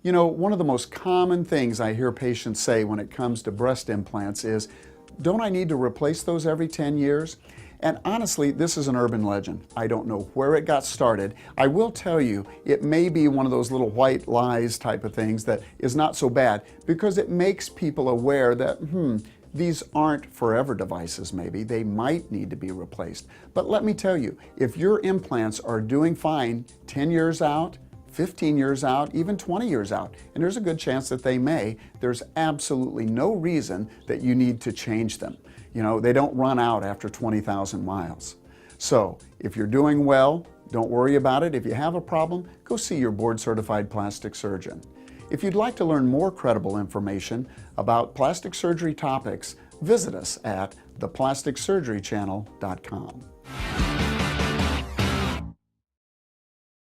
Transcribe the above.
You know, one of the most common things I hear patients say when it comes to breast implants is, don't I need to replace those every 10 years? And honestly, this is an urban legend. I don't know where it got started. I will tell you, it may be one of those little white lies type of things that is not so bad, because it makes people aware that, these aren't forever devices maybe. They might need to be replaced. But let me tell you, if your implants are doing fine 10 years out, 15 years out, even 20 years out, and there's a good chance that they may, there's absolutely no reason that you need to change them. You know, they don't run out after 20,000 miles. So if you're doing well, don't worry about it. If you have a problem, go see your board-certified plastic surgeon. If you'd like to learn more credible information about plastic surgery topics, visit us at theplasticsurgerychannel.com.